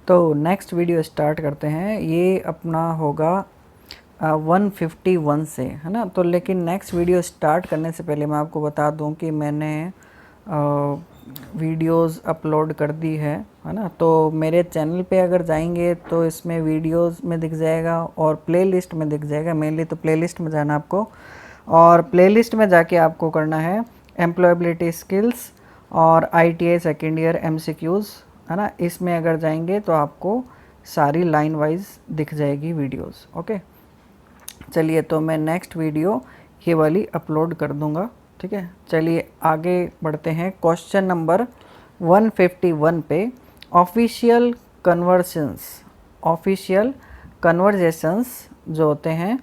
तो next video start करते हैं। ये अपना होगा 151 से, है ना। तो लेकिन नेक्स्ट वीडियो स्टार्ट करने से पहले मैं आपको बता दूं कि मैंने वीडियोस अपलोड कर दी है ना। तो मेरे चैनल पे अगर जाएंगे तो इसमें वीडियोस में दिख जाएगा और प्लेलिस्ट में दिख जाएगा। मेनली तो प्लेलिस्ट में जाना आपको, और प्लेलिस्ट में जाके आपको करना है एम्प्लॉयबिलिटी स्किल्स और ITI सेकेंड ईयर MCQs, है ना। इसमें अगर जाएंगे तो आपको सारी लाइन वाइज दिख जाएगी वीडियोस। ओके, चलिए तो मैं नेक्स्ट वीडियो ये वाली अपलोड कर दूंगा, ठीक है। चलिए आगे बढ़ते हैं। क्वेश्चन नंबर 151 पे, ऑफिशियल कन्वर्सेशंस जो होते हैं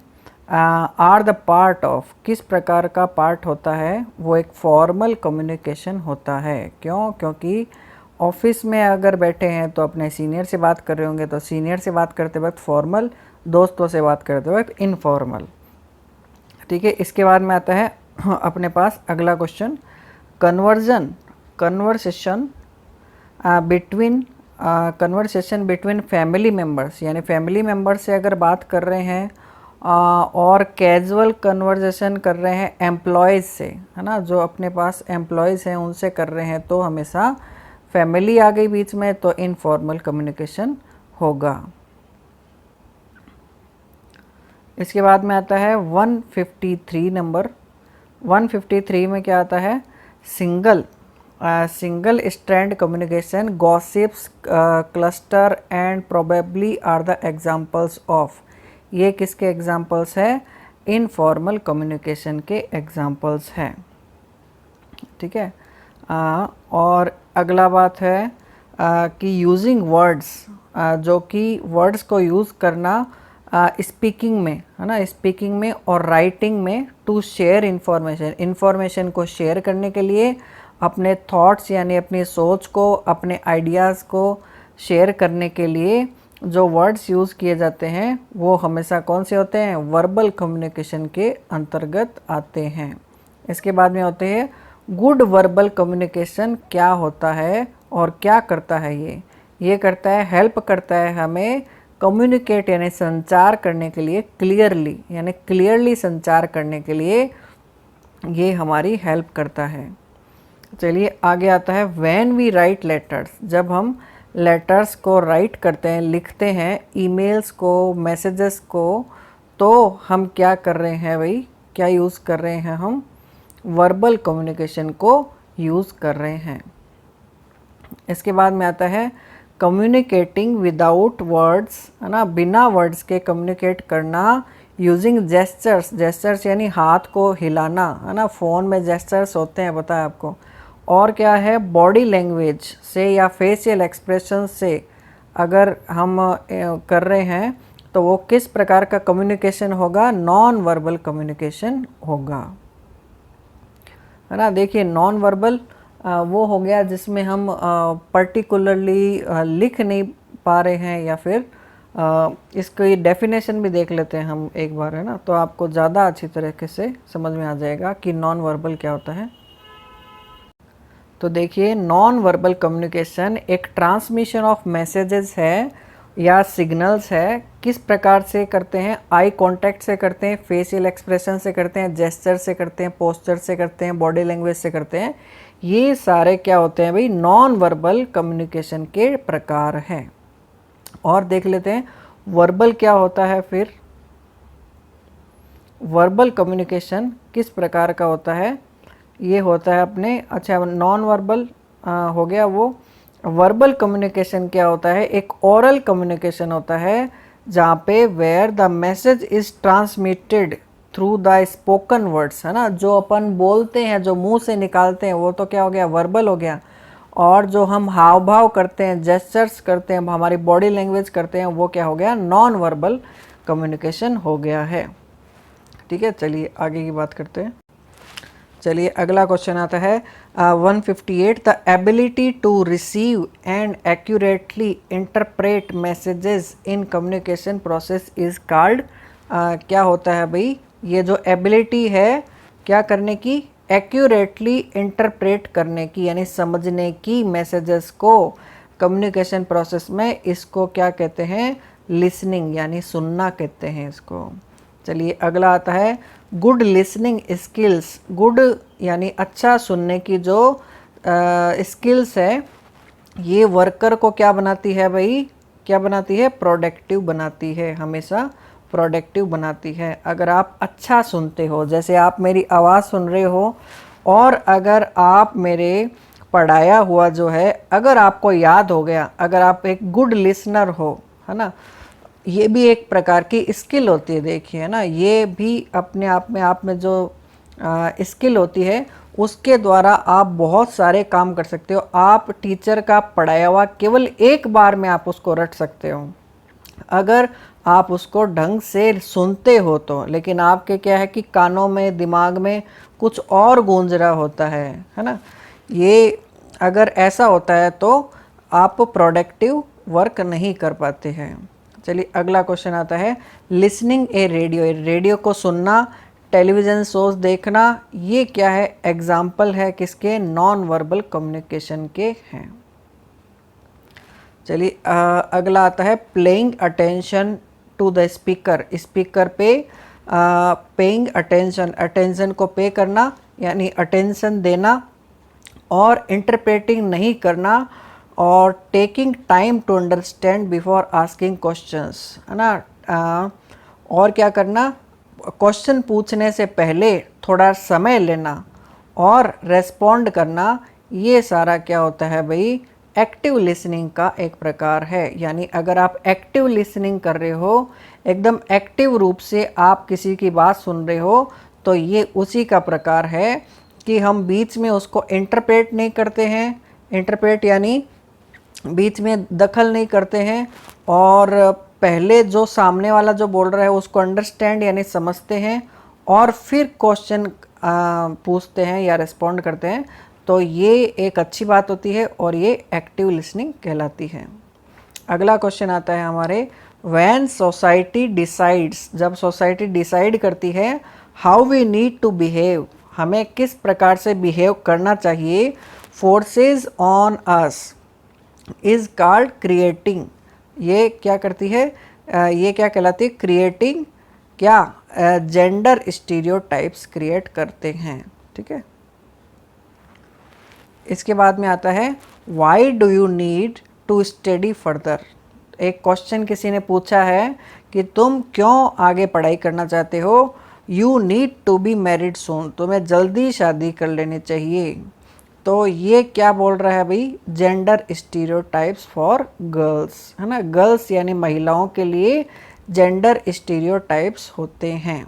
आर द पार्ट ऑफ, किस प्रकार का पार्ट होता है वो एक फॉर्मल कम्युनिकेशन होता है। क्यों? क्योंकि ऑफिस में अगर बैठे हैं तो अपने सीनियर से बात कर रहे होंगे, तो सीनियर से बात करते वक्त फॉर्मल, दोस्तों से बात करते वक्त इनफॉर्मल, ठीक है। इसके बाद में आता है अपने पास अगला question, conversation between family members, यानी फैमिली मेम्बर्स से अगर बात कर रहे हैं और कैजुअल कन्वर्सेशन कर रहे हैं एम्प्लॉयज़ से, है ना, जो अपने पास एम्प्लॉयज़ हैं उनसे कर रहे हैं, तो हमेशा फैमिली आ गई बीच में तो इनफॉर्मल कम्युनिकेशन होगा। इसके बाद में आता है 153 नंबर। 153 में क्या आता है? Single strand communication, gossips, cluster and probably are the examples of. ये किसके एग्जांपल्स है? इनफॉर्मल कम्युनिकेशन के एग्जांपल्स हैं, ठीक है। और अगला बात है कि यूजिंग वर्ड्स, जो कि वर्ड्स को यूज़ करना स्पीकिंग में, है ना, स्पीकिंग में और राइटिंग में, टू शेयर इंफॉर्मेशन को शेयर करने के लिए, अपने थॉट्स यानी अपनी सोच को, अपने आइडियाज़ को शेयर करने के लिए जो वर्ड्स यूज़ किए जाते हैं वो हमेशा कौन से होते हैं? वर्बल कम्युनिकेशन के अंतर्गत आते हैं। इसके बाद में होते हैं गुड वर्बल कम्युनिकेशन। क्या होता है और क्या करता है ये करता है, हेल्प करता है हमें कम्युनिकेट यानी संचार करने के लिए, क्लियरली संचार करने के लिए ये हमारी हेल्प करता है। चलिए आगे आता है व्हेन वी राइट लेटर्स, जब हम लेटर्स को राइट करते हैं, लिखते हैं, ईमेल्स को, मैसेजेस को, तो हम क्या कर रहे हैं भाई? क्या यूज़ कर रहे हैं हम? वर्बल कम्युनिकेशन को यूज़ कर रहे हैं। इसके बाद में आता है कम्युनिकेटिंग विदाउट वर्ड्स, है ना, बिना वर्ड्स के कम्युनिकेट करना, यूजिंग जेस्चर्स यानी हाथ को हिलाना, है ना, फ़ोन में जेस्चर्स होते हैं, पता है आपको। और क्या है? बॉडी लैंग्वेज से या फेशियल एक्सप्रेशन से अगर हम कर रहे हैं तो वो किस प्रकार का कम्युनिकेशन होगा? नॉन वर्बल कम्युनिकेशन होगा, है ना। देखिए नॉन वर्बल वो हो गया जिसमें हम पर्टिकुलरली लिख नहीं पा रहे हैं, या फिर इसकी डेफिनेशन भी देख लेते हैं हम एक बार, है ना, तो आपको ज़्यादा अच्छी तरीके से समझ में आ जाएगा कि नॉन वर्बल क्या होता है। तो देखिए नॉन वर्बल कम्युनिकेशन एक ट्रांसमिशन ऑफ मैसेजेस है या सिग्नल्स है। किस प्रकार से करते हैं? आई कांटेक्ट से करते हैं, फेशियल एक्सप्रेशन से करते हैं, जेस्चर से करते हैं, पोस्चर से करते हैं, बॉडी लैंग्वेज से करते हैं। ये सारे क्या होते हैं भाई? नॉन वर्बल कम्युनिकेशन के प्रकार हैं। और देख लेते हैं वर्बल क्या होता है फिर। वर्बल कम्युनिकेशन किस प्रकार का होता है? ये होता है अपने, अच्छा नॉन वर्बल हो गया वो। वर्बल कम्युनिकेशन क्या होता है? एक ओरल कम्युनिकेशन होता है जहाँ पे where the message is transmitted through the spoken words, है ना, जो अपन बोलते हैं, जो मुंह से निकालते हैं, वो तो क्या हो गया? वर्बल हो गया। और जो हम हाव भाव करते हैं, जेस्चर्स करते हैं, हमारी बॉडी लैंग्वेज करते हैं, वो क्या हो गया? नॉन वर्बल कम्युनिकेशन हो गया है, ठीक है। चलिए आगे की बात करते हैं। चलिए अगला क्वेश्चन आता है 158, the ability to receive and accurately interpret messages in communication process is called. क्या होता है भाई? ये जो एबिलिटी है क्या करने की? एक्यूरेटली इंटरप्रेट करने की, यानी समझने की मैसेजेस को, कम्युनिकेशन प्रोसेस में इसको क्या कहते हैं, लिसनिंग यानी सुनना कहते हैं इसको। चलिए अगला आता है गुड लिसनिंग स्किल्स। गुड यानी अच्छा सुनने की जो स्किल्स है ये वर्कर को क्या बनाती है भाई, क्या बनाती है, प्रोडक्टिव बनाती है, हमेशा प्रोडक्टिव बनाती है। अगर आप अच्छा सुनते हो, जैसे आप मेरी आवाज़ सुन रहे हो और अगर आप मेरे पढ़ाया हुआ जो है अगर आपको याद हो गया, अगर आप एक गुड लिसनर हो, है ना, ये भी एक प्रकार की स्किल होती है, देखिए ना, ये भी अपने आप में जो स्किल होती है उसके द्वारा आप बहुत सारे काम कर सकते हो। आप टीचर का पढ़ाया हुआ केवल एक बार में आप उसको रट सकते हो अगर आप उसको ढंग से सुनते हो तो। लेकिन आपके क्या है कि कानों में, दिमाग में कुछ और गूंज रहा होता है ना। ये अगर ऐसा होता है तो आप प्रोडक्टिव वर्क नहीं कर पाते हैं। चलिए अगला क्वेश्चन आता है लिसनिंग ए रेडियो। रेडियो को सुनना, टेलीविज़न शोज देखना, ये क्या है, एग्जाम्पल है किसके, नॉन वर्बल कम्युनिकेशन के हैं। चलिए अगला आता है playing attention to the speaker. Speaker पे पेइंग अटेंशन, अटेंशन को पे करना यानी अटेंशन देना, और इंटरप्रेटिंग नहीं करना, और taking time to understand before asking questions, है ना। और क्या करना, क्वेश्चन पूछने से पहले थोड़ा समय लेना और रेस्पॉन्ड करना, ये सारा क्या होता है भाई, एक्टिव लिसनिंग का एक प्रकार है। यानी अगर आप एक्टिव लिसनिंग कर रहे हो, एकदम एक्टिव रूप से आप किसी की बात सुन रहे हो, तो ये उसी का प्रकार है कि हम बीच में उसको इंटरप्रेट नहीं करते हैं। इंटरप्रेट यानी बीच में दखल नहीं करते हैं, और पहले जो सामने वाला जो बोल रहा है उसको अंडरस्टैंड यानी समझते हैं, और फिर क्वेश्चन पूछते हैं या रिस्पॉन्ड करते हैं। तो ये एक अच्छी बात होती है और ये एक्टिव लिसनिंग कहलाती है। अगला क्वेश्चन आता है हमारे, व्हेन सोसाइटी डिसाइड्स, जब सोसाइटी डिसाइड करती है, how we need to behave, हमें किस प्रकार से बिहेव करना चाहिए, forces on us is called creating. ये क्या करती है, ये क्या कहलाती है, क्रिएटिंग, क्या, जेंडर स्टीरियोटाइप्स क्रिएट करते हैं। ठीक है, इसके बाद में आता है why do you need to study further. एक क्वेश्चन किसी ने पूछा है कि तुम क्यों आगे पढ़ाई करना चाहते हो, you need to be married soon, तुम्हें जल्दी शादी कर लेनी चाहिए। तो ये क्या बोल रहा है भाई, जेंडर स्टीरियोटाइप्स फॉर गर्ल्स, है ना, गर्ल्स यानी महिलाओं के लिए जेंडर स्टीरियोटाइप्स होते हैं,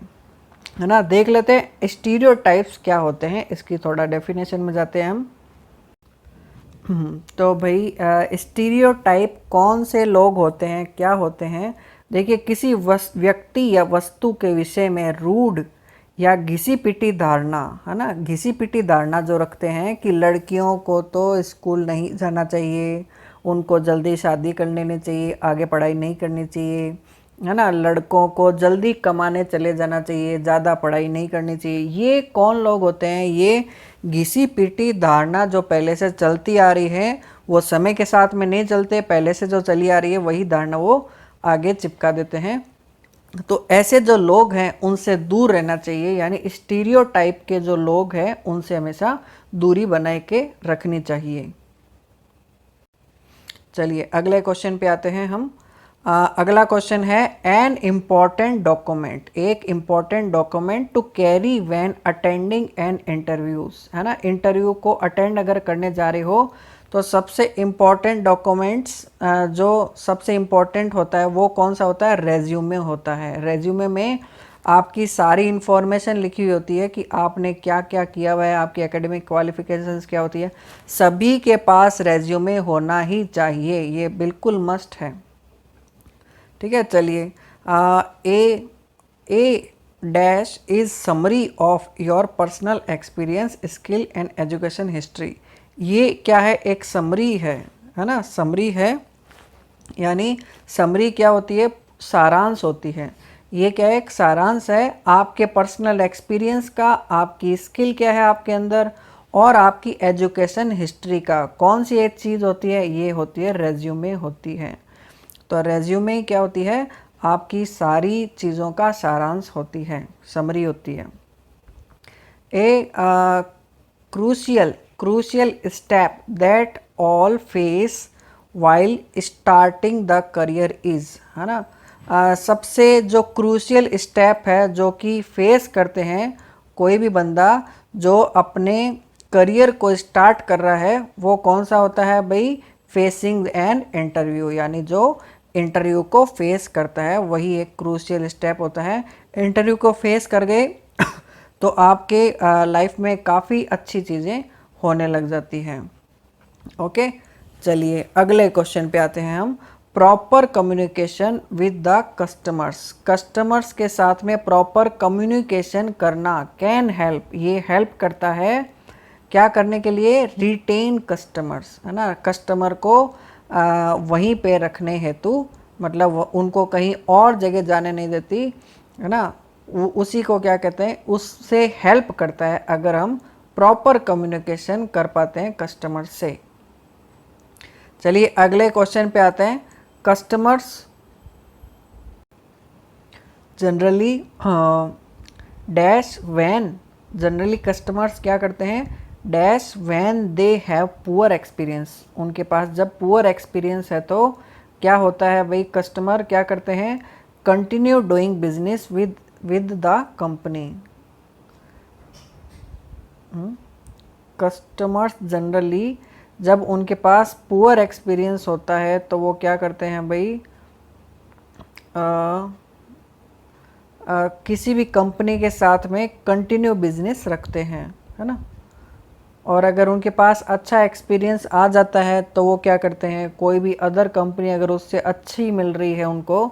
है ना। देख लेते हैं स्टीरियोटाइप्स क्या होते हैं, इसकी थोड़ा डेफिनेशन में जाते हैं हम। तो भाई स्टीरियोटाइप कौन से लोग होते हैं, क्या होते हैं। देखिए, किसी व्यक्ति या वस्तु के विषय में रूढ़ या घिसी पिटी धारणा, है ना, घिसी पिटी धारणा जो रखते हैं कि लड़कियों को तो स्कूल नहीं जाना चाहिए, उनको जल्दी शादी कर लेनी चाहिए, आगे पढ़ाई नहीं करनी चाहिए, है ना, लड़कों को जल्दी कमाने चले जाना चाहिए, ज़्यादा पढ़ाई नहीं करनी चाहिए। ये कौन लोग होते हैं, ये घिसी पिटी धारणा जो पहले से चलती आ रही है, वो समय के साथ में नहीं चलते, पहले से जो चली आ रही है वही धारणा वो आगे चिपका देते हैं। तो ऐसे जो लोग हैं उनसे दूर रहना चाहिए, यानी स्टीरियोटाइप के जो लोग हैं उनसे हमेशा दूरी बनाए के रखनी चाहिए। चलिए अगले क्वेश्चन पे आते हैं हम। अगला क्वेश्चन है एन इम्पॉर्टेंट डॉक्यूमेंट, एक important document to carry when attending an interviews, है ना। इंटरव्यू को अटेंड अगर करने जा रहे हो तो सबसे इम्पॉर्टेंट डॉक्यूमेंट्स जो सबसे इम्पॉर्टेंट होता है वो कौन सा होता है, रेज्यूमे होता है। रेज्यूमे में आपकी सारी इन्फॉर्मेशन लिखी हुई होती है कि आपने क्या क्या किया हुआ है, आपकी एकेडमिक क्वालिफिकेशंस क्या होती है, सभी के पास रेज्यूमे होना ही चाहिए, ये बिल्कुल मस्ट है। ठीक है, चलिए a dash is summary of your personal experience, skill and education history. ये क्या है, एक समरी है ना, समरी है, यानी समरी क्या होती है, सारांश होती है। ये क्या है, एक सारांश है आपके पर्सनल एक्सपीरियंस का, आपकी स्किल क्या है आपके अंदर, और आपकी एजुकेशन हिस्ट्री का कौन सी एक चीज़ होती है, ये होती है रेज्यूमे होती है। तो रेज्यूमे क्या होती है, आपकी सारी चीज़ों का सारांश होती है, समरी होती है। ए crucial step that all face while starting the career is, है ना। सबसे जो क्रूशियल स्टेप है जो कि फेस करते हैं कोई भी बंदा जो अपने करियर को स्टार्ट कर रहा है, वो कौन सा होता है भाई, फेसिंग एन इंटरव्यू, यानी जो इंटरव्यू को फेस करता है वही एक क्रूशियल स्टेप होता है। इंटरव्यू को फेस कर गए तो आपके लाइफ में काफ़ी अच्छी चीज़ें होने लग जाती हैं। ओके, चलिए अगले क्वेश्चन पे आते हैं हम। Proper communication with the customers, customers के साथ में प्रॉपर कम्युनिकेशन करना कैन हेल्प, ये हेल्प करता है क्या करने के लिए, रिटेन कस्टमर्स, है ना। कस्टमर को वहीं पे रखने हेतु, मतलब उनको कहीं और जगह जाने नहीं देती, है ना। उसी को क्या कहते हैं, उससे हेल्प करता है अगर हम प्रॉपर कम्युनिकेशन कर पाते हैं कस्टमर से। चलिए अगले क्वेश्चन पे आते हैं। Customers generally dash when, generally customers क्या करते हैं, dash when they have poor experience, उनके पास जब पुअर एक्सपीरियंस है तो क्या होता है भाई, कस्टमर क्या करते हैं, continue doing business with the company. Customers generally जब उनके पास पुअर एक्सपीरियंस होता है तो वो क्या करते हैं भाई, किसी भी कंपनी के साथ में कंटिन्यू बिजनेस रखते हैं, है ना। और अगर उनके पास अच्छा एक्सपीरियंस आ जाता है तो वो क्या करते हैं, कोई भी अदर कंपनी अगर उससे अच्छी मिल रही है उनको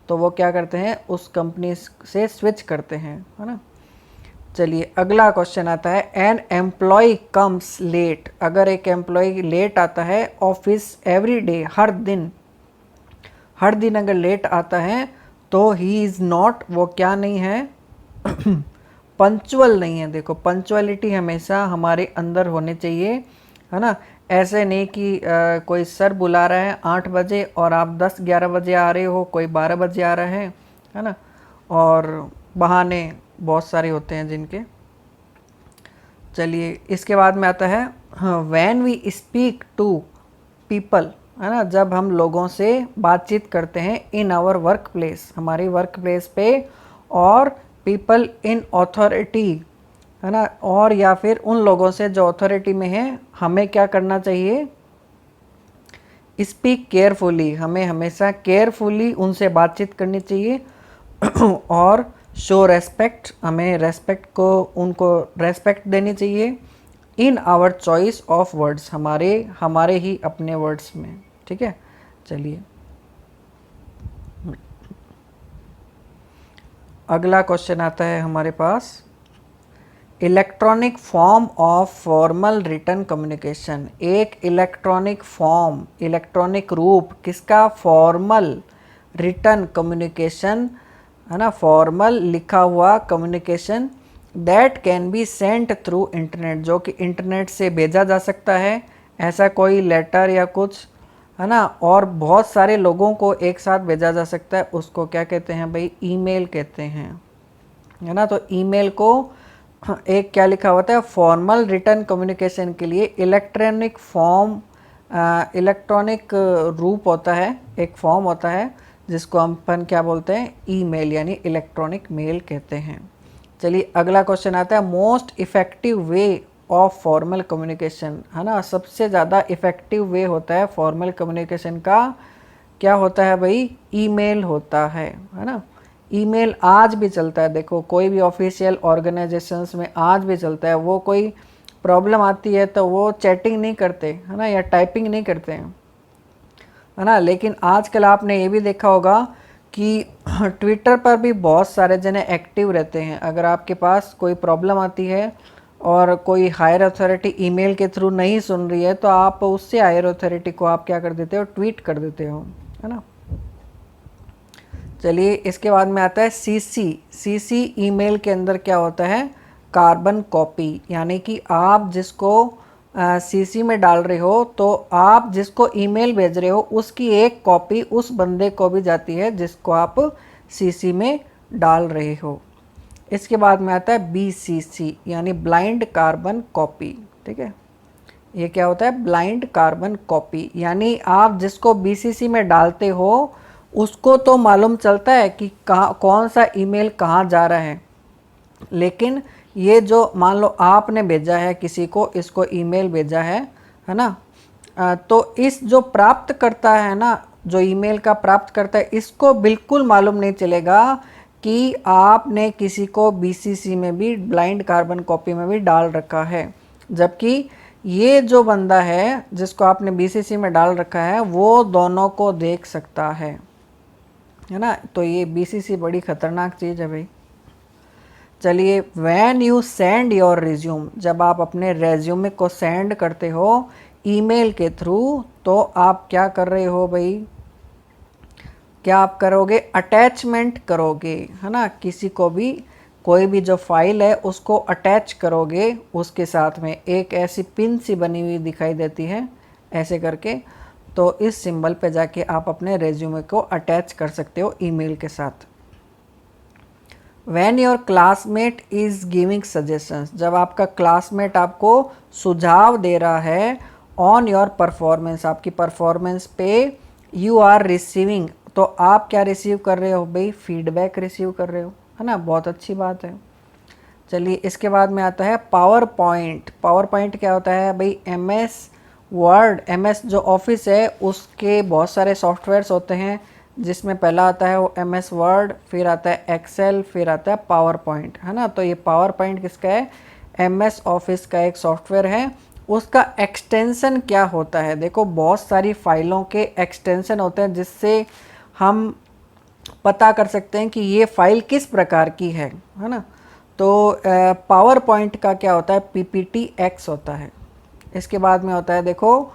तो वो क्या करते हैं, उस कंपनी से स्विच करते हैं, है ना। चलिए अगला क्वेश्चन आता है। एन एम्प्लॉय कम्स लेट, अगर एक एम्प्लॉय लेट आता है ऑफिस एवरी डे, हर दिन अगर लेट आता है तो ही इज़ नॉट, वो क्या नहीं है, पंचुअल नहीं है। देखो पंचुअलिटी हमेशा हमारे अंदर होने चाहिए, है ना। ऐसे नहीं कि कोई सर बुला रहा है 8 बजे और आप 10-11 बजे आ रहे हो, कोई 12 बजे आ रहा है ना। और बहाने बहुत सारे होते हैं जिनके। चलिए इसके बाद में आता है, when we speak to people, है ना, जब हम लोगों से बातचीत करते हैं इन आवर वर्क प्लेस, हमारी वर्क प्लेस पे, और पीपल इन अथॉरिटी, है ना, और या फिर उन लोगों से जो अथॉरिटी में है, हमें क्या करना चाहिए, स्पीक केयरफुली, हमें हमेशा केयरफुली उनसे बातचीत करनी चाहिए। और शो रेस्पेक्ट, हमें रेस्पेक्ट को, उनको रेस्पेक्ट देनी चाहिए। In our choice of words, हमारे ही अपने वर्ड्स में, ठीक है। चलिए अगला क्वेश्चन आता है हमारे पास। Electronic form of formal written communication, एक इलेक्ट्रॉनिक फॉर्म, इलेक्ट्रॉनिक रूप किसका, फॉर्मल रिटन कम्युनिकेशन, है ना, फॉर्मल लिखा हुआ communication, that can be sent through internet, जो कि इंटरनेट से भेजा जा सकता है, ऐसा कोई लेटर या कुछ, है ना, और बहुत सारे लोगों को एक साथ भेजा जा सकता है, उसको क्या कहते हैं भाई, ईमेल कहते हैं, है ना। तो ईमेल को एक क्या लिखा होता है, फॉर्मल रिटर्न कम्युनिकेशन के लिए इलेक्ट्रॉनिक फॉर्म, इलेक्ट्रॉनिक रूप होता है, एक फॉर्म होता है जिसको हम अपन क्या बोलते हैं, ईमेल, यानी इलेक्ट्रॉनिक मेल कहते हैं। चलिए अगला क्वेश्चन आता है। Most effective way of formal communication, है ना, सबसे ज़्यादा इफ़ेक्टिव वे होता है फॉर्मल कम्युनिकेशन का, क्या होता है भाई, ईमेल होता है ना। ईमेल आज भी चलता है, देखो कोई भी ऑफिशियल ऑर्गेनाइजेशंस में आज भी चलता है। वो कोई प्रॉब्लम आती है तो वो चैटिंग नहीं करते, है ना, या टाइपिंग नहीं करते हैं, है ना। लेकिन आजकल आपने ये भी देखा होगा कि ट्विटर पर भी बहुत सारे जने एक्टिव रहते हैं। अगर आपके पास कोई प्रॉब्लम आती है और कोई हायर अथॉरिटी ईमेल के थ्रू नहीं सुन रही है तो आप उससे हायर अथॉरिटी को आप क्या कर देते हो, ट्वीट कर देते हो, है ना। चलिए इसके बाद में आता है सीसी। सीसी ईमेल के अंदर क्या होता है, कार्बन कॉपी, यानी कि आप जिसको सीसी में डाल रहे हो तो आप जिसको ईमेल भेज रहे हो उसकी एक कॉपी उस बंदे को भी जाती है जिसको आप सीसी में डाल रहे हो। इसके बाद में आता है BCC यानी ब्लाइंड कार्बन कॉपी। ठीक है, ये क्या होता है? ब्लाइंड कार्बन कॉपी, यानी आप जिसको BCC में डालते हो उसको तो मालूम चलता है कि कहाँ कौन सा ईमेल कहाँ जा रहा है, लेकिन ये जो मान लो आपने भेजा है किसी को, इसको ईमेल भेजा है ना, तो इस जो प्राप्त करता है ना, जो ईमेल का प्राप्त करता है, इसको बिल्कुल मालूम नहीं चलेगा कि आपने किसी को BCC में भी ब्लाइंड कार्बन कॉपी में भी डाल रखा है। जबकि ये जो बंदा है जिसको आपने BCC में डाल रखा है वो दोनों को देख सकता है ना। तो ये BCC बड़ी खतरनाक चीज़ है भाई। चलिए, when you send your resume, जब आप अपने रेज्यूमे को सेंड करते हो ईमेल के थ्रू, तो आप क्या कर रहे हो भाई? क्या आप करोगे? अटैचमेंट करोगे, है ना। किसी को भी कोई भी जो फाइल है उसको अटैच करोगे, उसके साथ में एक ऐसी पिन सी बनी हुई दिखाई देती है ऐसे करके, तो इस सिंबल पे जाके आप अपने रेज्यूमे को अटैच कर सकते हो ईमेल के साथ। When your classmate is giving suggestions, जब आपका क्लासमेट आपको सुझाव दे रहा है on your performance, आपकी परफॉर्मेंस पे you are receiving, तो आप क्या रिसीव कर रहे हो भाई? फीडबैक रिसीव कर रहे हो, है ना। बहुत अच्छी बात है। चलिए, इसके बाद में आता है पावर पॉइंट। पावर पॉइंट क्या होता है भाई? MS वर्ड, MS जो ऑफिस है उसके बहुत सारे सॉफ्टवेयर्स होते हैं, जिसमें पहला आता है वो MS वर्ड, फिर आता है एक्सेल, फिर आता है पावर पॉइंट, है ना। तो ये पावर पॉइंट किसका है? MS ऑफिस का एक सॉफ्टवेयर है। उसका एक्सटेंशन क्या होता है? देखो, बहुत सारी फाइलों के एक्सटेंशन होते हैं जिससे हम पता कर सकते हैं कि ये फाइल किस प्रकार की है ना। तो पावर पॉइंट का क्या होता है? PPTX होता है। इसके बाद में होता है, देखो,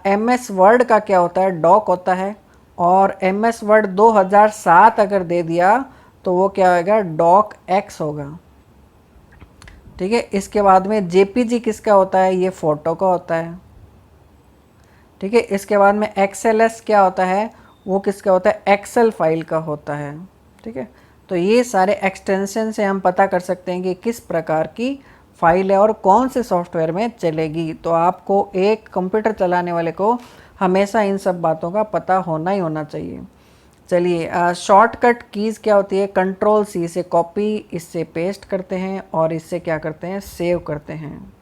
MS वर्ड का क्या होता है? डॉक होता है। और MS वर्ड 2007 अगर दे दिया तो वो क्या होगा? डॉक X होगा। ठीक है, इसके बाद में JPG किसका होता है? ये फोटो का होता है। ठीक है, इसके बाद में XLS क्या होता है? वो किसका होता है? एक्सेल फाइल का होता है। ठीक है, तो ये सारे एक्सटेंशन से हम पता कर सकते हैं कि किस प्रकार की फाइल है और कौन से सॉफ्टवेयर में चलेगी। तो आपको एक कंप्यूटर चलाने वाले को हमेशा इन सब बातों का पता होना ही होना चाहिए। चलिए, शॉर्टकट कीज़ क्या होती है? Ctrl+C से कॉपी, इससे पेस्ट करते हैं और इससे क्या करते हैं? सेव करते हैं।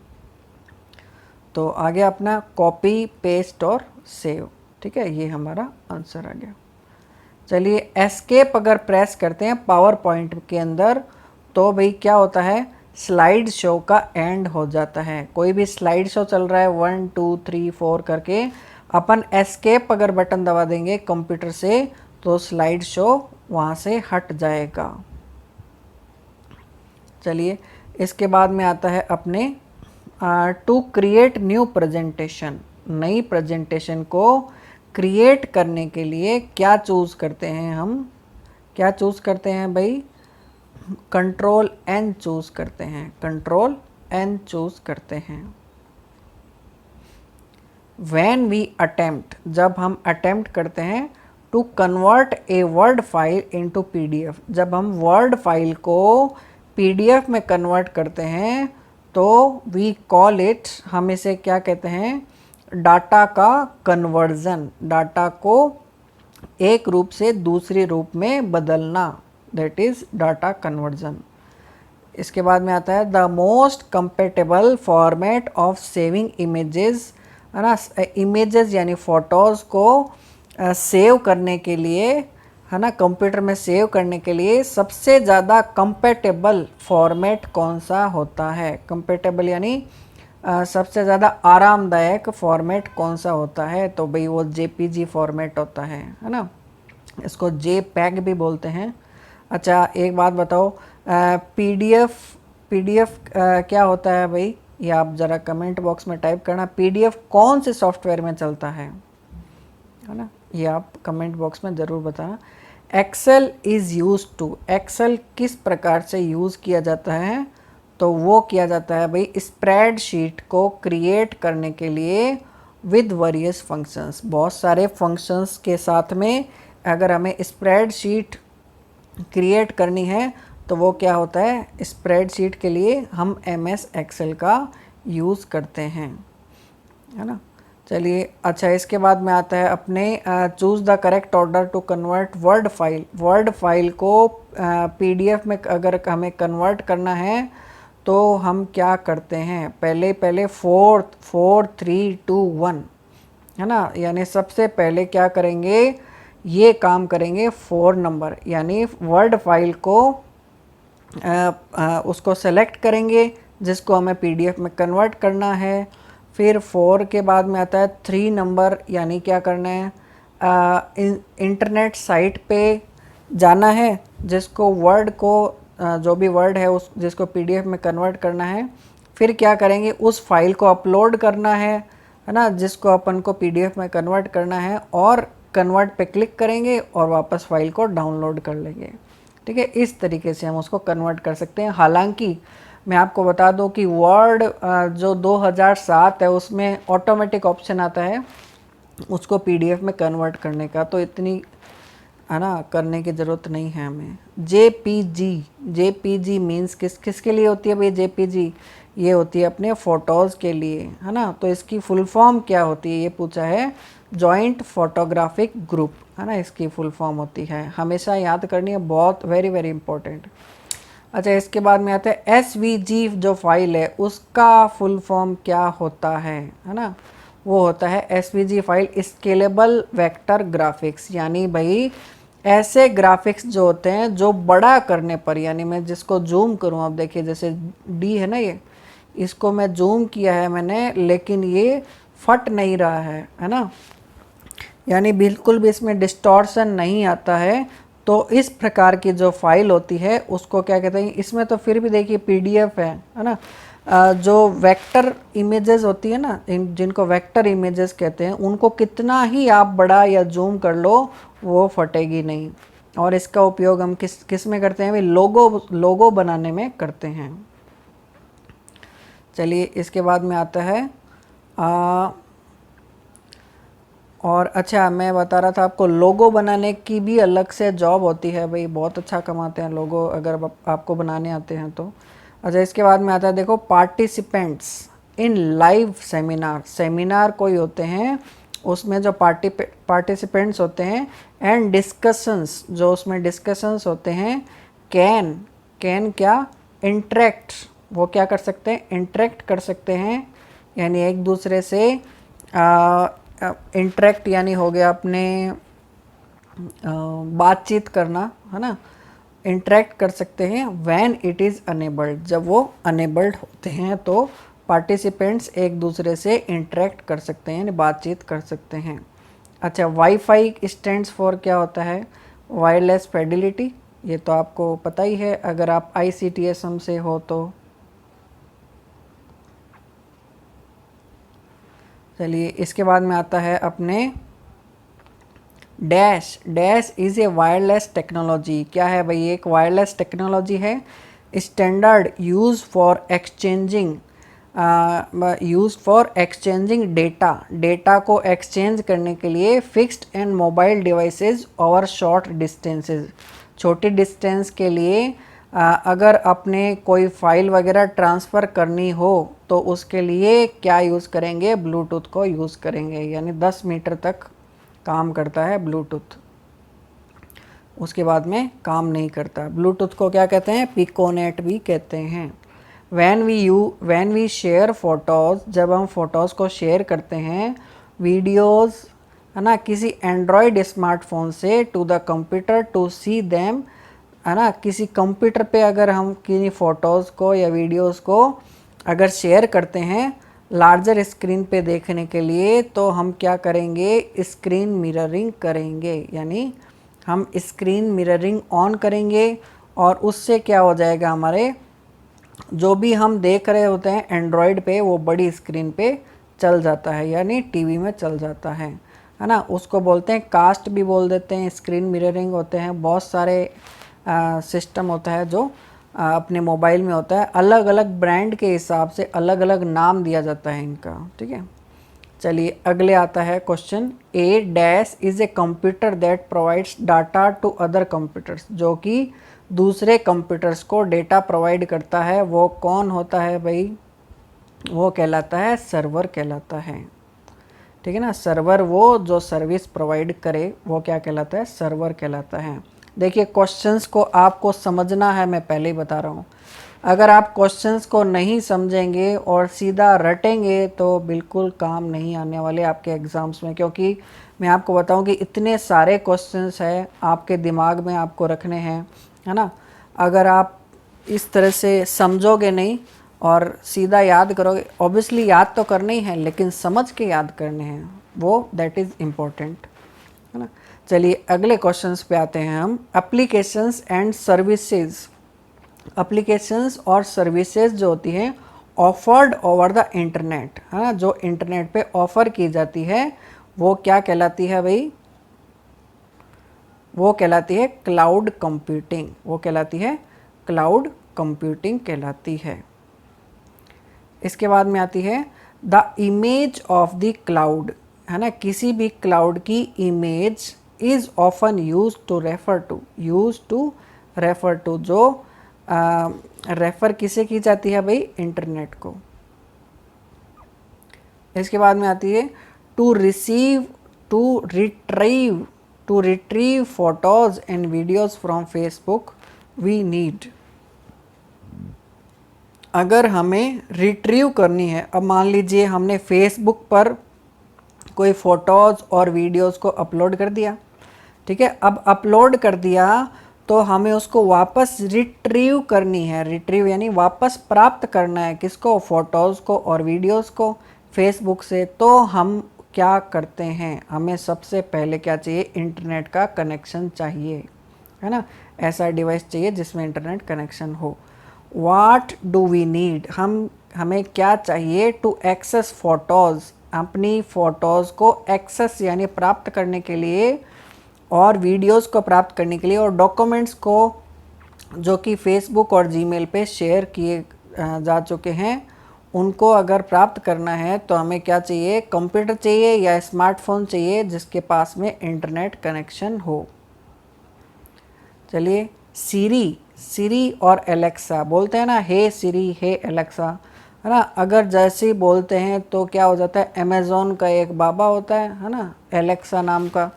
तो आगे अपना कॉपी, पेस्ट और सेव। ठीक है, ये हमारा आंसर आ गया। चलिए, एस्केप अगर प्रेस करते हैं पावर पॉइंट के अंदर तो भाई क्या होता है? स्लाइड शो का एंड हो जाता है। कोई भी स्लाइड शो चल रहा है 1 2 3 4 करके, अपन एस्केप अगर बटन दबा देंगे कंप्यूटर से तो स्लाइड शो वहाँ से हट जाएगा। चलिए, इसके बाद में आता है अपने टू क्रिएट न्यू प्रेजेंटेशन। नई प्रेजेंटेशन को क्रिएट करने के लिए क्या चूज़ करते हैं हम? क्या चूज़ करते हैं भाई? Ctrl+N चूज़ करते हैं। Ctrl+N चूज़ करते हैं। When we attempt, जब हम अटेम्प्ट करते हैं to convert a word file into PDF, जब हम वर्ड फाइल को PDF में कन्वर्ट करते हैं तो वी कॉल इट, हम इसे क्या कहते हैं? डाटा का कन्वर्जन। डाटा को एक रूप से दूसरे रूप में बदलना, दैट इज़ डाटा कन्वर्जन। इसके बाद में आता है the most compatible format of saving images, है ना। इमेजेस यानी फ़ोटोज़ को सेव करने के लिए, है ना, कंप्यूटर में सेव करने के लिए सबसे ज़्यादा कंपेटेबल फॉर्मेट कौन सा होता है? कंपेटेबल यानी सबसे ज़्यादा आरामदायक फॉर्मेट कौन सा होता है? तो भाई वो JPG फॉर्मेट होता है ना। इसको JPEG भी बोलते हैं। अच्छा, एक बात बताओ, PDF क्या होता है भाई? ये आप ज़रा कमेंट बॉक्स में टाइप करना। PDF कौन से सॉफ्टवेयर में चलता है ना, ये आप कमेंट बॉक्स में ज़रूर बताना। Excel is use to, Excel किस प्रकार से यूज़ किया जाता है? तो वो किया जाता है भाई स्प्रेडशीट को क्रिएट करने के लिए विद वेरियस फंक्शंस। बहुत सारे फंक्शंस के साथ में अगर हमें स्प्रेडशीट क्रिएट करनी है तो वो क्या होता है, स्प्रेडशीट के लिए हम MS एक्सेल का यूज़ करते हैं, है ना। चलिए अच्छा, इसके बाद में आता है अपने choose the correct order to convert word file. Word file को PDF में अगर हमें कन्वर्ट करना है तो हम क्या करते हैं, पहले 4 3 2 1, है ना। यानी सबसे पहले क्या करेंगे, ये काम करेंगे 4 नंबर, यानी वर्ड फाइल को उसको सेलेक्ट करेंगे जिसको हमें PDF में कन्वर्ट करना है। फिर 4 के बाद में आता है 3 नंबर, यानी क्या करना है, इंटरनेट साइट पे जाना है जिसको वर्ड को जो भी वर्ड है उस जिसको PDF में कन्वर्ट करना है। फिर क्या करेंगे, उस फाइल को अपलोड करना है ना, जिसको अपन को PDF में कन्वर्ट करना है, और कन्वर्ट पे क्लिक करेंगे और वापस फाइल को डाउनलोड कर लेंगे। ठीक है, इस तरीके से हम उसको कन्वर्ट कर सकते हैं। हालांकि मैं आपको बता दूं कि वर्ड जो 2007 है उसमें ऑटोमेटिक ऑप्शन आता है उसको PDF में कन्वर्ट करने का, तो इतनी है ना करने की ज़रूरत नहीं है हमें। JPG मीन्स किसके लिए होती है भाई JPG? ये होती है अपने फ़ोटोज़ के लिए, है ना। तो इसकी फुल फॉर्म क्या होती है, ये पूछा है, जॉइंट फोटोग्राफिक ग्रुप, है ना, इसकी फुल फॉर्म होती है। हमेशा याद करनी है, बहुत वेरी इंपॉर्टेंट। अच्छा, इसके बाद में आता है SVG जो फाइल है उसका फुल फॉर्म क्या होता है ना। वो होता है SVG file scalable vector graphics, यानी भाई ऐसे ग्राफिक्स जो होते हैं जो बड़ा करने पर, यानी मैं जिसको जूम करूँ, अब देखिए जैसे D है ना, ये इसको मैं जूम किया है मैंने, लेकिन ये फट नहीं रहा है ना, यानी बिल्कुल भी इसमें डिस्टॉर्शन नहीं आता है। तो इस प्रकार की जो फाइल होती है उसको क्या कहते हैं, इसमें तो फिर भी देखिए PDF है ना। जो वेक्टर इमेजेस होती है ना, जिनको वेक्टर इमेजेस कहते हैं, उनको कितना ही आप बड़ा या जूम कर लो वो फटेगी नहीं। और इसका उपयोग हम किस में करते हैं भाई, लोगो बनाने में करते हैं। चलिए, इसके बाद में आता है और अच्छा, मैं बता रहा था आपको लोगो बनाने की भी अलग से जॉब होती है भाई, बहुत अच्छा कमाते हैं लोगो अगर आपको बनाने आते हैं तो। अच्छा, इसके बाद में आता है देखो participants in live seminar. Seminar कोई होते हैं उसमें जो पार्टिसिपेंट्स होते हैं, एंड डिस्कशंस जो उसमें डिस्कशंस होते हैं, कैन क्या इंटरेक्ट, वो क्या कर सकते हैं, इंटरेक्ट कर सकते हैं, यानी एक दूसरे से इंटरेक्ट यानी हो गया अपने बातचीत करना, है ना, इंटरेक्ट कर सकते हैं। व्हेन इट इज़ अनेबल्ड, जब वो अनेबल्ड होते हैं तो पार्टिसिपेंट्स एक दूसरे से इंटरेक्ट कर सकते हैं, यानी बातचीत कर सकते हैं। अच्छा, वाईफाई स्टैंड्स फॉर क्या होता है, वायरलेस फिडेलिटी, ये तो आपको पता ही है अगर आप ICTSM से हो तो। चलिए, इसके बाद में आता है अपने dash is A wireless technology. क्या है भाई, एक वायरलेस टेक्नोलॉजी है, standard use for exchanging data को एक्सचेंज करने के लिए fixed and mobile devices over short distances. छोटी डिस्टेंस के लिए अगर अपने कोई फाइल वगैरह ट्रांसफ़र करनी हो तो उसके लिए क्या यूज़ करेंगे, ब्लूटूथ को यूज़ करेंगे, यानी 10 मीटर तक काम करता है ब्लूटूथ, उसके बाद में काम नहीं करता। ब्लूटूथ को क्या कहते हैं, पिकोनेट भी कहते हैं। व्हेन वी शेयर फ़ोटोज़, जब हम फ़ोटोज़ को शेयर करते हैं, वीडियोज़, है ना, किसी एंड्रॉयड स्मार्टफोन से to the computer to see them, है ना, किसी कंप्यूटर पे अगर हम किसी फ़ोटोज़ को या वीडियोज़ को अगर शेयर करते हैं लार्जर स्क्रीन पे देखने के लिए, तो हम क्या करेंगे, स्क्रीन मिररिंग करेंगे, यानी हम स्क्रीन मिररिंग ऑन करेंगे और उससे क्या हो जाएगा, हमारे जो भी हम देख रहे होते हैं एंड्रॉयड पे वो बड़ी स्क्रीन पे चल जाता है, यानी टीवी में चल जाता है ना। उसको बोलते हैं कास्ट भी बोल देते हैं, स्क्रीन मिररिंग होते हैं, बहुत सारे सिस्टम होता है जो अपने मोबाइल में होता है, अलग अलग ब्रांड के हिसाब से अलग अलग नाम दिया जाता है इनका, ठीक है। चलिए अगले आता है question, a dash is a computer that provides data to other computers, जो कि दूसरे कंप्यूटर्स को डेटा प्रोवाइड करता है, वो कौन होता है भाई? वो कहलाता है सर्वर कहलाता है, ठीक है ना। सर्वर वो जो सर्विस प्रोवाइड करे वो क्या कहलाता है? सर्वर कहलाता है। देखिए क्वेश्चंस को आपको समझना है, मैं पहले ही बता रहा हूँ। अगर आप क्वेश्चंस को नहीं समझेंगे और सीधा रटेंगे तो बिल्कुल काम नहीं आने वाले आपके एग्ज़ाम्स में, क्योंकि मैं आपको बताऊं कि इतने सारे क्वेश्चंस हैं आपके दिमाग में, आपको रखने हैं, है ना। अगर आप इस तरह से समझोगे नहीं और सीधा याद करोगे, ऑब्वियसली याद तो करने ही है लेकिन समझ के याद करने हैं, वो दैट इज़ इम्पोर्टेंट, है ना। चलिए अगले क्वेश्चंस पे आते हैं हम। एप्लीकेशंस एंड सर्विसेज, एप्लीकेशंस और सर्विसेज जो होती हैं ऑफर्ड ओवर द इंटरनेट, है ना, जो इंटरनेट पे ऑफ़र की जाती है वो क्या कहलाती है भाई? वो कहलाती है क्लाउड कंप्यूटिंग, वो कहलाती है क्लाउड कंप्यूटिंग कहलाती है। इसके बाद में आती है the image of the cloud, है ना, किसी भी क्लाउड की image is often use to refer to, use to refer to, जो रेफ़र किसे की जाती है भाई? इंटरनेट को। इसके बाद में आती है to receive, to retrieve photos and videos from Facebook we need. अगर हमें रिट्रीव करनी है, अब मान लीजिए हमने फेसबुक पर कोई फ़ोटोज़ और वीडियोज़ को अपलोड कर दिया, ठीक है। अब अपलोड कर दिया तो हमें उसको वापस रिट्रीव करनी है, रिट्रीव यानी वापस प्राप्त करना है, किसको? फ़ोटोज़ को और वीडियोज़ को फेसबुक से। तो हम क्या करते हैं? हमें सबसे पहले क्या चाहिए? इंटरनेट का कनेक्शन चाहिए, है ना। ऐसा डिवाइस चाहिए जिसमें इंटरनेट कनेक्शन हो। वाट डू वी नीड, हमें क्या चाहिए? टू एक्सेस फ़ोटोज़, अपनी फ़ोटोज़ को एक्सेस यानी प्राप्त करने के लिए, और वीडियोज़ को प्राप्त करने के लिए, और डॉक्यूमेंट्स को जो कि फेसबुक और जीमेल पे शेयर किए जा चुके हैं उनको अगर प्राप्त करना है तो हमें क्या चाहिए? कंप्यूटर चाहिए या स्मार्टफोन चाहिए जिसके पास में इंटरनेट कनेक्शन हो। चलिए सीरी और एलेक्सा बोलते हैं ना, हे सीरी, हे एलेक्सा, है ना। अगर जैसे ही बोलते हैं तो क्या हो जाता है? अमेज़ॉन का एक बाबा होता है ना, एलेक्सा नाम का,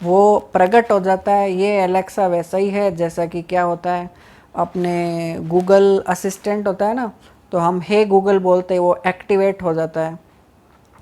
वो प्रकट हो जाता है। ये एलेक्सा वैसा ही है जैसा कि क्या होता है, अपने गूगल असिस्टेंट होता है ना, तो हम हे गूगल बोलते हैं, वो एक्टिवेट हो जाता है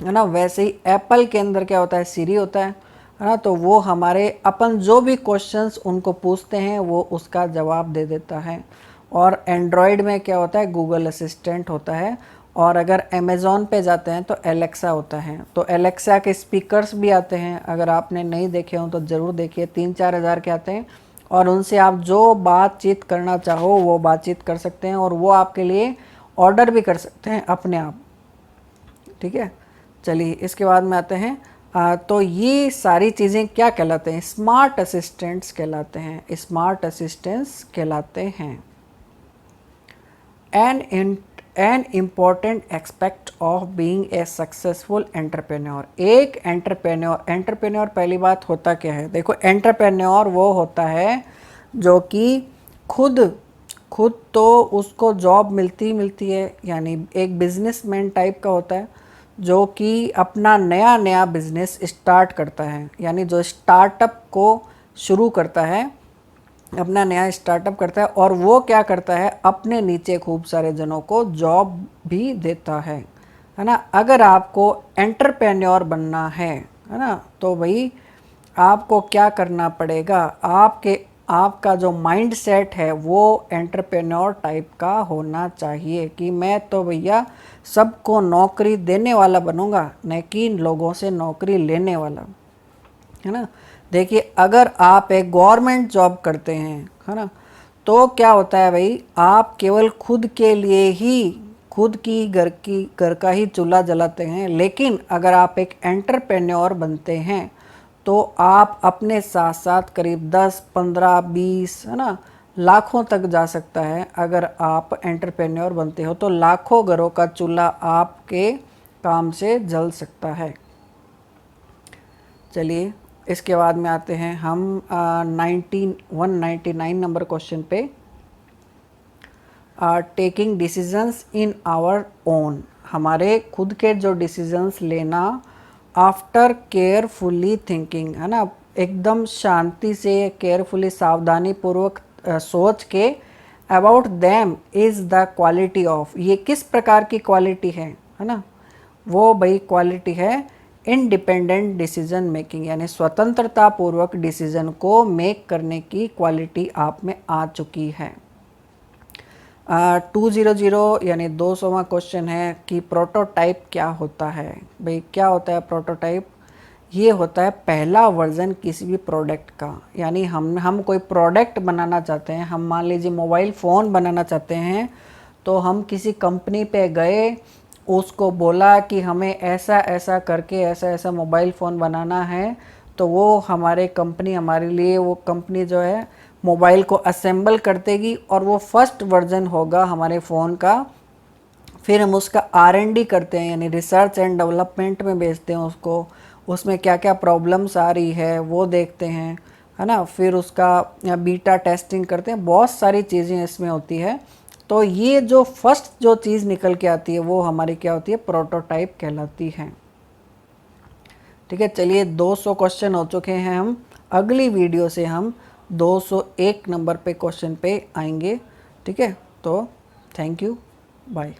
ना। वैसे ही एप्पल के अंदर क्या होता है? सीरी होता है ना, तो वो हमारे अपन जो भी क्वेश्चंस उनको पूछते हैं वो उसका जवाब दे देता है। और एंड्रॉयड में क्या होता है? गूगल असिस्टेंट होता है। और अगर अमेज़ॉन पे जाते हैं तो एलेक्सा होता है। तो एलेक्सा के स्पीकर्स भी आते हैं, अगर आपने नहीं देखे हों तो ज़रूर देखिए, 3-4 हज़ार के आते हैं, और उनसे आप जो बातचीत करना चाहो वो बातचीत कर सकते हैं, और वो आपके लिए ऑर्डर भी कर सकते हैं अपने आप, ठीक है। चलिए इसके बाद में आते हैं, तो ये सारी चीज़ें क्या कहलाते हैं? स्मार्ट असिस्टेंट्स कहलाते हैं, स्मार्ट असिस्टेंट्स कहलाते हैं। An important aspect of being a successful entrepreneur, एक एंटरप्रेन्योर पहली बात होता क्या है? देखो एंटरप्रेन्योर वो होता है जो कि खुद तो उसको जॉब मिलती है, यानी एक बिजनेसमैन टाइप का होता है जो कि अपना नया बिजनेस स्टार्ट करता है, यानी जो स्टार्टअप को शुरू करता है, अपना नया स्टार्टअप करता है, और वो क्या करता है? अपने नीचे खूब सारे जनों को जॉब भी देता है ना। अगर आपको एंटरप्रेन्योर बनना है ना, तो भाई आपको क्या करना पड़ेगा? आपका जो माइंड सेट है वो एंटरप्रेन्योर टाइप का होना चाहिए कि मैं तो भैया सबको नौकरी देने वाला बनूंगा, न कि लोगों से नौकरी लेने वाला, है ना। देखिए अगर आप एक गवर्नमेंट जॉब करते हैं, है ना, तो क्या होता है भाई? आप केवल खुद के लिए ही, खुद की घर का ही चूल्हा जलाते हैं। लेकिन अगर आप एक एंटरप्रेन्योर बनते हैं तो आप अपने साथ साथ करीब 10, 15, 20, है ना, लाखों तक जा सकता है। अगर आप एंटरप्रेन्योर बनते हो तो लाखों घरों का चूल्हा आपके काम से जल सकता है। चलिए इसके बाद में आते हैं हम 199 नंबर क्वेश्चन पे। Taking decisions in our own, हमारे खुद के जो डिसीजंस लेना आफ्टर केयरफुली थिंकिंग, है ना, एकदम शांति से केयरफुली सावधानी पूर्वक सोच के about them is the quality of, ये किस प्रकार की क्वालिटी है ना, वो भाई क्वालिटी है इंडिपेंडेंट डिसीजन मेकिंग, यानी स्वतंत्रता पूर्वक डिसीजन को मेक करने की क्वालिटी आप में आ चुकी है। 200 यानी 200वां क्वेश्चन है कि प्रोटोटाइप क्या होता है। भाई क्या होता है प्रोटोटाइप? ये होता है पहला वर्जन किसी भी प्रोडक्ट का, यानी हम कोई प्रोडक्ट बनाना चाहते हैं, हम मान लीजिए मोबाइल फ़ोन बनाना चाहते हैं, तो हम किसी कंपनी पे गए, उसको बोला कि हमें ऐसा ऐसा करके ऐसा ऐसा मोबाइल फ़ोन बनाना है, तो वो हमारे कंपनी हमारे लिए, वो कंपनी जो है मोबाइल को असेंबल कर देगी और वो फर्स्ट वर्जन होगा हमारे फ़ोन का। फिर हम उसका R&D करते हैं, यानी रिसर्च एंड डेवलपमेंट में भेजते हैं उसको, उसमें क्या क्या प्रॉब्लम्स आ रही है वो देखते हैं, है ना, फिर उसका बीटा टेस्टिंग करते हैं, बहुत सारी चीज़ें इसमें होती है। तो ये जो फर्स्ट जो चीज़ निकल के आती है वो हमारी क्या होती है, प्रोटोटाइप कहलाती है। ठीक है, चलिए 200 क्वेश्चन हो चुके हैं। हम अगली वीडियो से हम 201 नंबर पे क्वेश्चन पे आएंगे। ठीक है, तो थैंक यू, बाय।